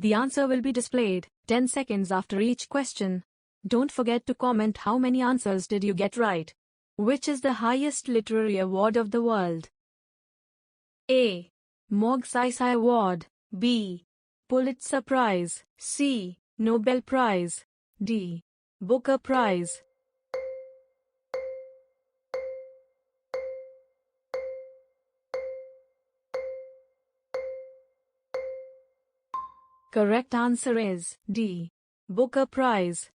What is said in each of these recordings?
The answer will be displayed 10 seconds after each question. Don't forget to comment how many answers did you get right. Which is the highest literary award of the world? A. Magsaysay Award. B. Pulitzer Prize. C. Nobel Prize. D. Booker Prize. Correct answer is D. Booker Prize.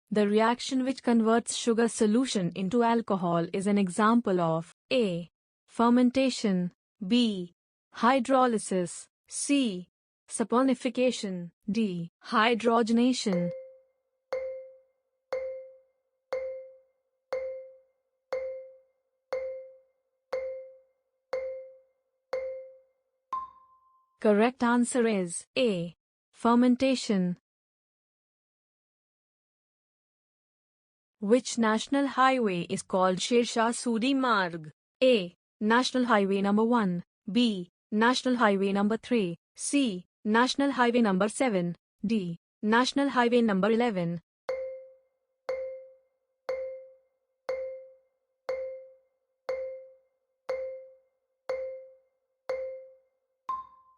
The reaction which converts sugar solution into alcohol is an example of A. Fermentation. B. Hydrolysis. C. Saponification. D. Hydrogenation. Correct answer is A. Fermentation. Which national highway is called Sher-Shah Suri Marg? A. National Highway number 1. B. National Highway number 3. C. National Highway number 7. D. National Highway number 11.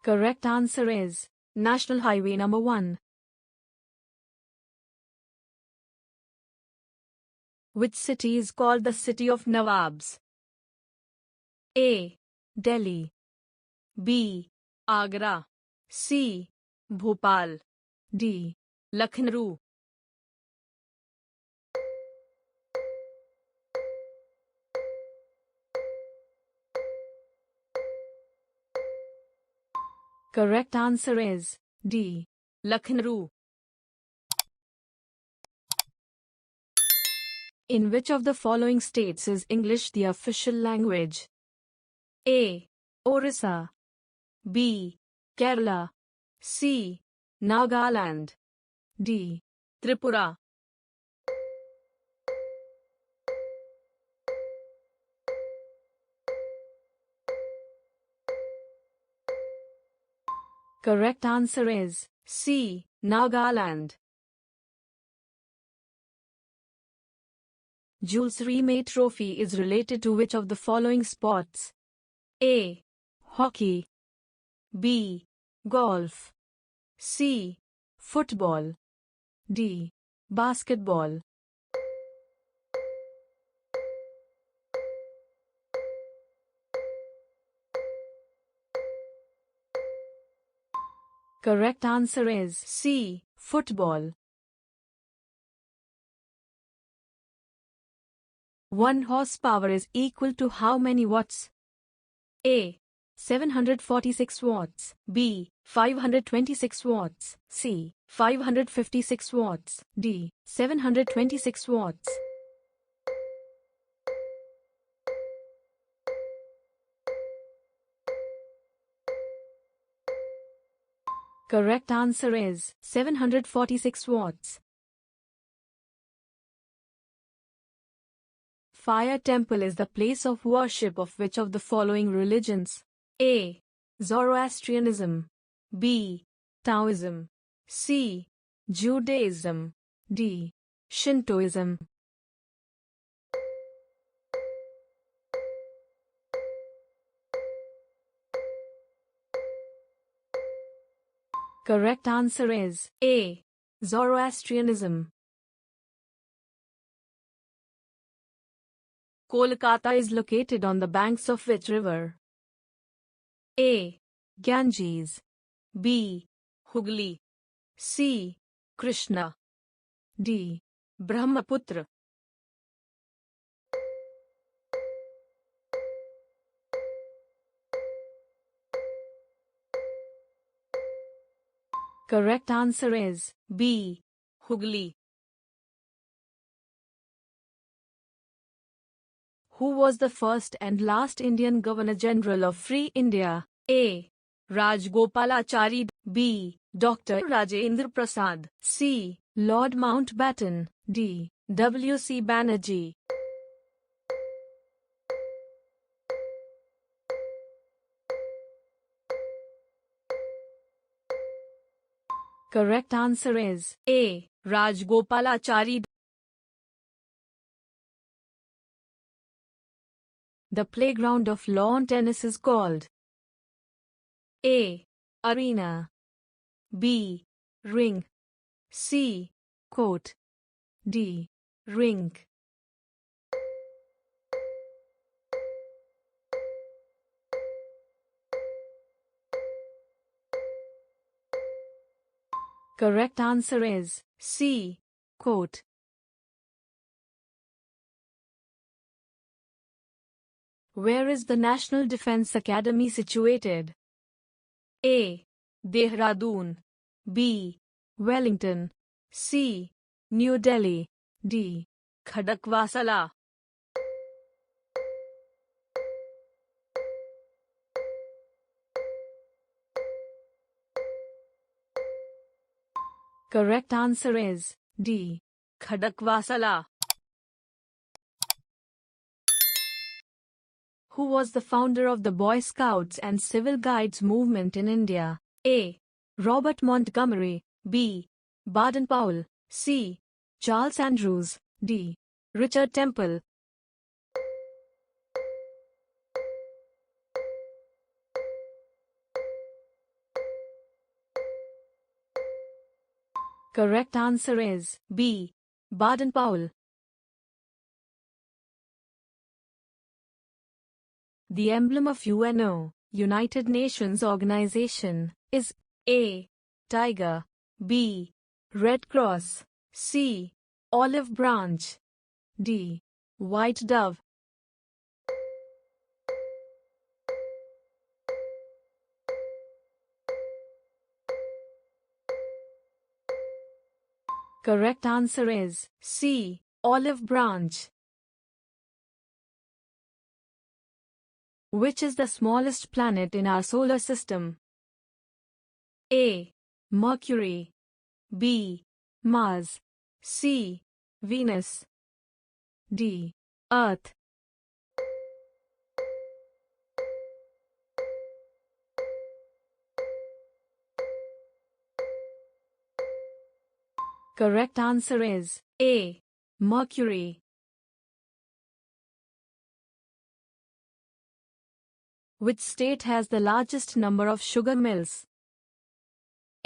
Correct answer is National Highway number 1. Which city is called the City of Nawabs? A. Delhi. B. Agra. C. Bhopal. D. Lucknow. Correct answer is D. Lucknow. In which of the following states is English the official language? A. Orissa. B. Kerala. C. Nagaland. D. Tripura. Correct answer is C. Nagaland. Jules Rimet Trophy is related to which of the following sports? A. Hockey. B. Golf. C. Football. D. Basketball. Correct answer is C. Football. 1 horsepower is equal to how many watts? A. 746 watts. B. 526 watts. C. 556 watts. D. 726 watts. Correct answer is 746 watts. Fire temple is the place of worship of which of the following religions? A. Zoroastrianism. B. Taoism. C. Judaism. D. Shintoism. Correct answer is A. Zoroastrianism. Kolkata is located on the banks of which river? A. Ganges. B. Hooghly. C. Krishna. D. Brahmaputra. Correct answer is B. Hooghly. Who was the first and last Indian Governor General of Free India? A. Rajgopalachari. B. Dr. Rajendra Prasad. C. Lord Mountbatten. D. W.C. Banerjee. Correct answer is A. Rajgopalachari. The playground of lawn tennis is called A. Arena, B. Ring, C. Court, D. Rink. Correct answer is C. Court. Where is the National Defence Academy situated? A. Dehradun, B. Wellington, C. New Delhi, D. Khadakwasala. Correct answer is D. Khadakwasala. Who was the founder of the Boy Scouts and Civil Guides movement in India? A. Robert Montgomery, B. Baden Powell, C. Charles Andrews, D. Richard Temple. Correct answer is B. Baden Powell. The emblem of U.N.O, United Nations Organization, is A. Tiger, B. Red Cross, C. Olive branch, D. White dove. Correct answer is C. Olive branch. Which is the smallest planet in our solar system? A. Mercury, B. Mars, C. Venus, D. Earth. Correct answer is A. Mercury. Which state has the largest number of sugar mills?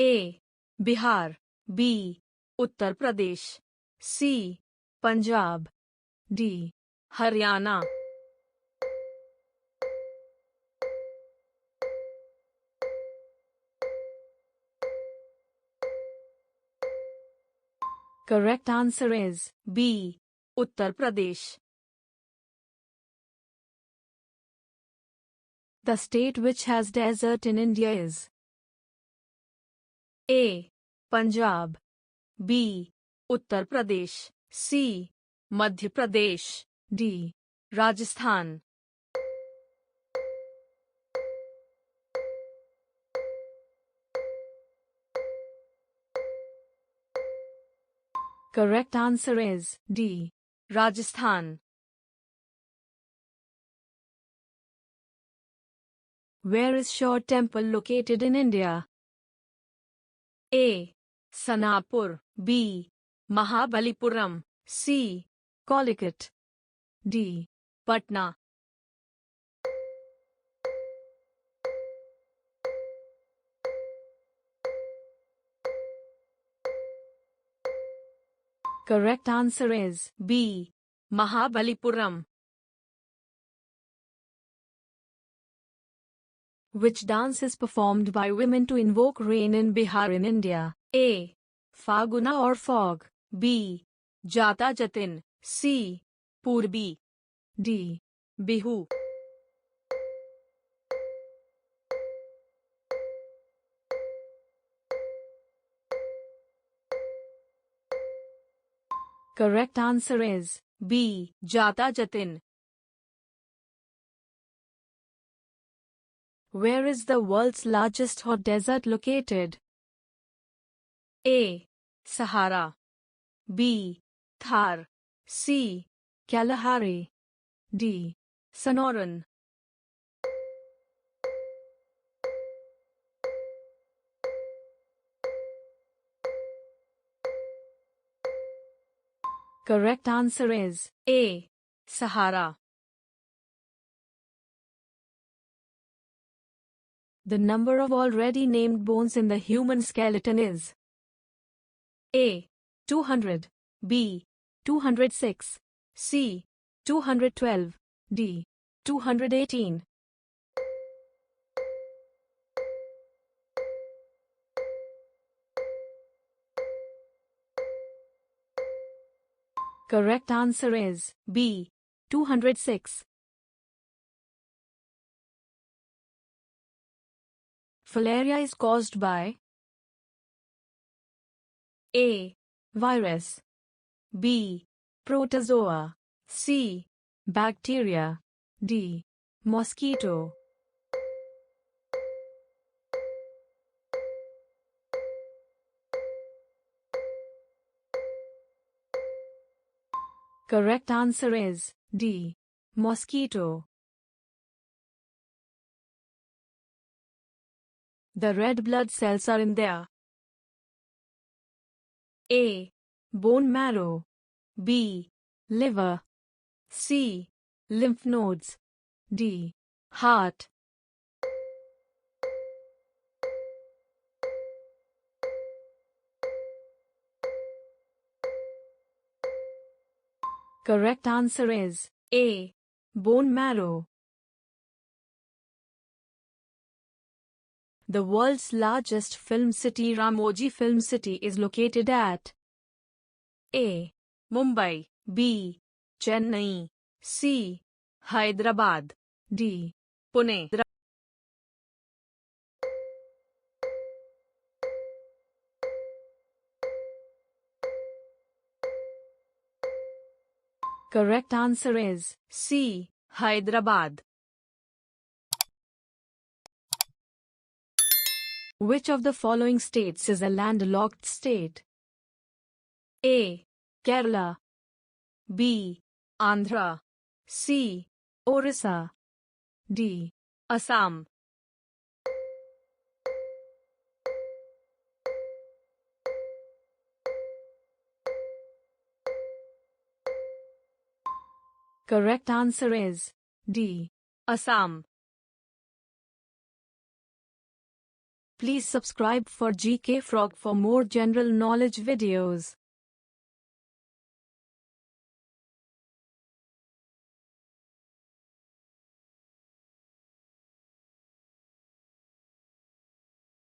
A. Bihar, B. Uttar Pradesh, C. Punjab, D. Haryana. Correct answer is B. Uttar Pradesh. The state which has desert in India is A. Punjab, B. Uttar Pradesh, C. Madhya Pradesh, D. Rajasthan. Correct answer is D. Rajasthan. Where is Shore Temple located in India? A. Sanapur, B. Mahabalipuram, C. Calicut, D. Patna. Correct answer is B. Mahabalipuram. Which dance is performed by women to invoke rain in Bihar in India? A. Faguna or Fog, B. Jata Jatin, C. Purbi, D. Bihu. Correct answer is B. Jata Jatin. Where is the world's largest hot desert located? A. Sahara, B. Thar, C. Kalahari, D. Sonoran. Correct answer is A. Sahara. The number of already named bones in the human skeleton is A. 200, B. 206, C. 212, D. 218. Correct answer is B. 206. Filaria is caused by A. Virus, B. Protozoa, C. Bacteria, D. Mosquito. Correct answer is D. Mosquito. The red blood cells are in there. A. Bone marrow, B. Liver, C. Lymph nodes, D. Heart. Correct answer is A. Bone marrow. The world's largest film city, Ramoji Film City, is located at A. Mumbai, B. Chennai, C. Hyderabad, D. Pune. Correct answer is C. Hyderabad. Which of the following states is a landlocked state? A. Kerala, B. Andhra, C. Orissa, D. Assam. Correct answer is D. Assam. Please subscribe for GK Frog for more general knowledge videos.